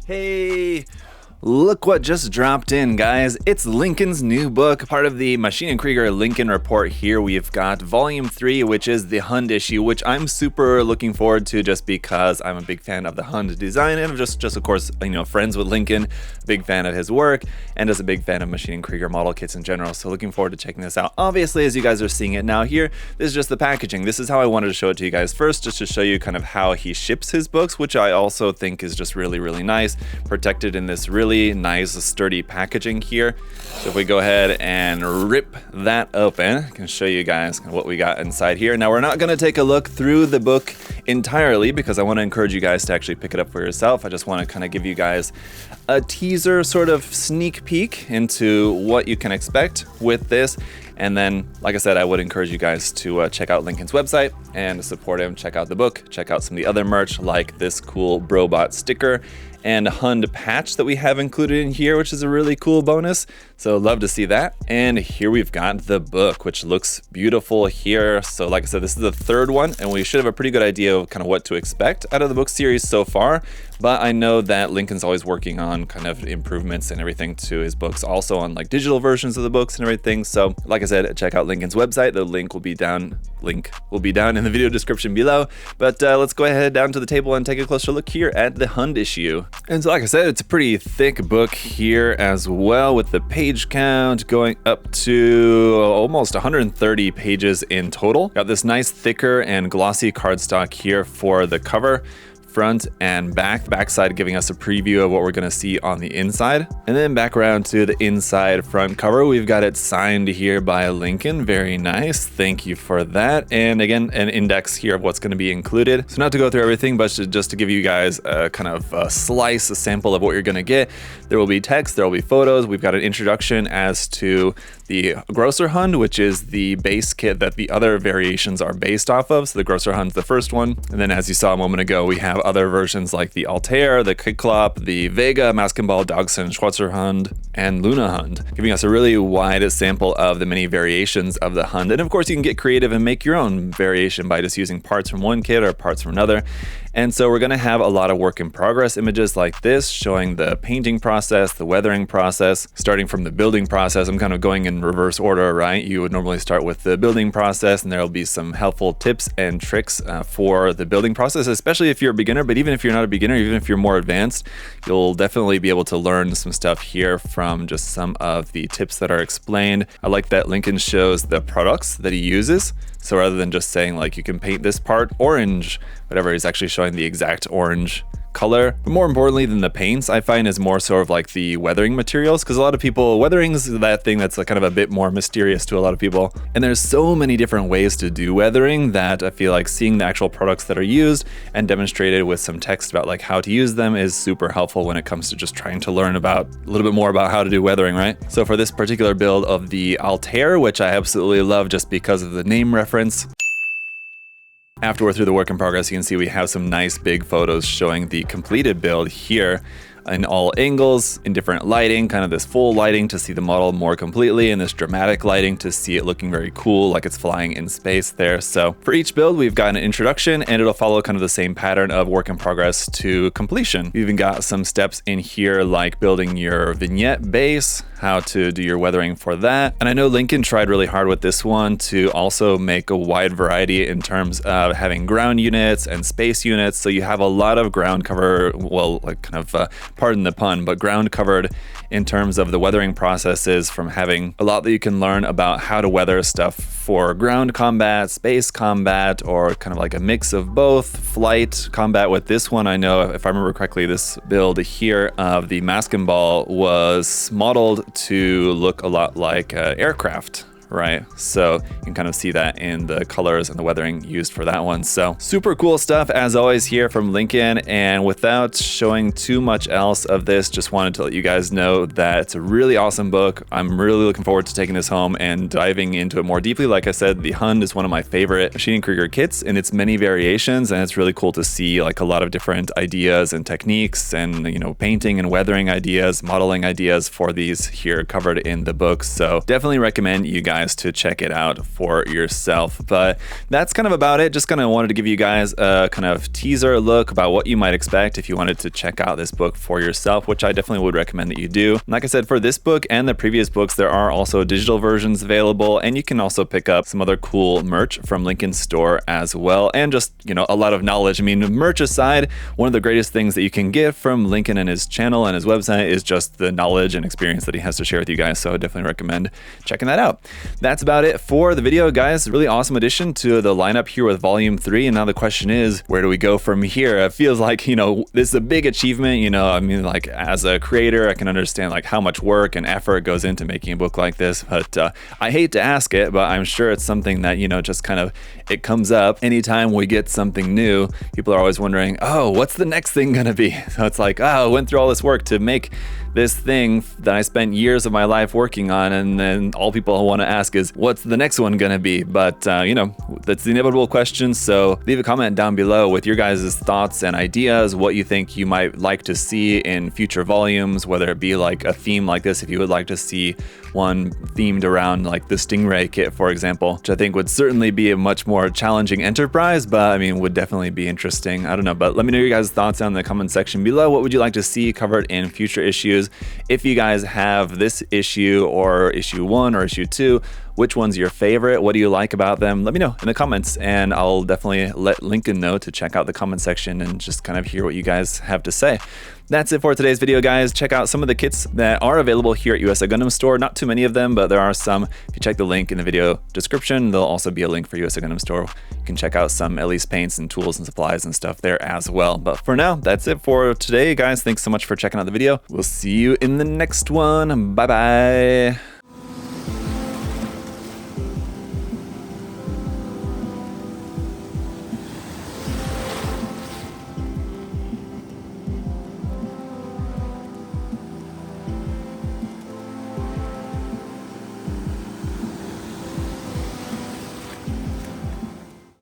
Hey, look what just dropped in, guys. It's Lincoln's new book, part of the Machine & Krieger Lincoln report here. We've got Volume 3, which is the Hund issue, which I'm super looking forward to just because I'm a big fan of the Hund design and just of course, friends with Lincoln, big fan of his work, and just a big fan of Machine & Krieger model kits in general. So looking forward to checking this out. Obviously, as you guys are seeing it now here, this is just the packaging. This is how I wanted to show it to you guys first, just to show you kind of how he ships his books, which I also think is just really, really nice, protected in this really nice sturdy packaging here. So if we go ahead and rip that open, I can show you guys what we got inside here. Now we're not going to take a look through the book entirely because I want to encourage you guys to actually pick it up for yourself. I just want to kind of give you guys a teaser sort of sneak peek into what you can expect with this. And then, like I said, I would encourage you guys to check out Lincoln's website and support him. Check out the book, check out some of the other merch like this cool Brobot sticker and Hund patch that we have included in here, which is a really cool bonus. So love to see that. And here we've got the book, which looks beautiful here. So like I said, this is the third one, and we should have a pretty good idea of kind of what to expect out of the book series so far. But I know that Lincoln's always working on kind of improvements and everything to his books, also on like digital versions of the books and everything. So like I said, check out Lincoln's website. The link will be down in the video description below. But let's go ahead down to the table and take a closer look here at the Hund issue. And so like I said, it's a pretty thick book here as well, with the page count going up to almost 130 pages in total. Got this nice thicker and glossy cardstock here for the cover, front and backside giving us a preview of what we're going to see on the inside. And then back around to the inside front cover, we've got it signed here by Lincoln. Very nice, thank you for that. And again, an index here of what's going to be included. So not to go through everything, but just to give you guys a kind of a sample of what you're going to get. There will be text, there will be photos. We've got an introduction as to the Grosser Hund, which is the base kit that the other variations are based off of. So the Grosser Hund's the first one. And then as you saw a moment ago, we have other versions like the Altair, the Kyklop, the Vega, Maskenball, Dachshund, Schwarzer Hund, and Luna Hund, giving us a really wide sample of the many variations of the Hund. And of course, you can get creative and make your own variation by just using parts from one kit or parts from another. And so we're going to have a lot of work in progress images like this, showing the painting process, the weathering process, starting from the building process. I'm kind of going in reverse order, right? You would normally start with the building process, and there will be some helpful tips and tricks for the building process, especially if you're a beginner. But even if you're not a beginner, even if you're more advanced, you'll definitely be able to learn some stuff here from just some of the tips that are explained. I like that Lincoln shows the products that he uses. So rather than just saying like you can paint this part orange, whatever, he's actually showing the exact orange color. But more importantly than the paints, I find is more sort of like the weathering materials, because a lot of people, weathering is that thing that's like kind of a bit more mysterious to a lot of people. And there's so many different ways to do weathering that I feel like seeing the actual products that are used and demonstrated with some text about like how to use them is super helpful when it comes to just trying to learn about a little bit more about how to do weathering, right? So for this particular build of the Altair, which I absolutely love just because of the name reference, after we're through the work in progress, you can see we have some nice big photos showing the completed build here in all angles, in different lighting, kind of this full lighting to see the model more completely, and this dramatic lighting to see it looking very cool, like it's flying in space there. So for each build, we've got an introduction, and it'll follow kind of the same pattern of work in progress to completion. We've even got some steps in here like building your vignette base, how to do your weathering for that. And I know Lincoln tried really hard with this one to also make a wide variety in terms of having ground units and space units. So you have a lot of ground cover, well, like kind of pardon the pun, but ground covered in terms of the weathering processes, from having a lot that you can learn about how to weather stuff for ground combat, space combat, or kind of like a mix of both, flight combat. With this one, I know if I remember correctly, this build here of the Maskenball was modeled to look a lot like aircraft. Right, so you can kind of see that in the colors and the weathering used for that one. So super cool stuff as always here from Lincoln. And without showing too much else of this, just wanted to let you guys know that it's a really awesome book. I'm really looking forward to taking this home and diving into it more deeply. Like I said, the Hund is one of my favorite Machine & Krieger kits in its many variations, and it's really cool to see like a lot of different ideas and techniques and, you know, painting and weathering ideas, modeling ideas for these here covered in the book. So definitely recommend you guys guys to check it out for yourself. But that's kind of about it. Just kind of wanted to give you guys a kind of teaser look about what you might expect if you wanted to check out this book for yourself, which I definitely would recommend that you do. Like I said, for this book and the previous books, there are also digital versions available, and you can also pick up some other cool merch from Lincoln's store as well, and just, you know, a lot of knowledge. I mean, merch aside, one of the greatest things that you can get from Lincoln and his channel and his website is just the knowledge and experience that he has to share with you guys, so I definitely recommend checking that out. That's about it for the video, guys. Really awesome addition to the lineup here with Volume 3, and now the question is, where do we go from here? It feels like, you know, this is a big achievement, you know. I mean, like, as a creator, I can understand like how much work and effort goes into making a book like this, but I hate to ask it, but I'm sure it's something that, you know, just kind of, it comes up anytime we get something new. People are always wondering, oh, what's the next thing gonna be? So it's like, oh, I went through all this work to make this thing that I spent years of my life working on, and then all people want to ask is, what's the next one gonna be? But you know, that's the inevitable question. So leave a comment down below with your guys' thoughts and ideas, what you think you might like to see in future volumes, whether it be like a theme like this, if you would like to see one themed around like the Stingray kit, for example, which I think would certainly be a much more challenging enterprise, but I mean, would definitely be interesting. I don't know, but let me know your guys' thoughts down in the comment section below. What would you like to see covered in future issues? If you guys have this issue or issue 1 or issue 2, which one's your favorite? What do you like about them? Let me know in the comments, and I'll definitely let Lincoln know to check out the comment section and just kind of hear what you guys have to say. That's it for today's video, guys. Check out some of the kits that are available here at USA Gundam Store. Not too many of them, but there are some. If you check the link in the video description, there'll also be a link for USA Gundam Store. You can check out some at least paints and tools and supplies and stuff there as well. But for now, that's it for today, guys. Thanks so much for checking out the video. We'll see you in the next one. Bye-bye.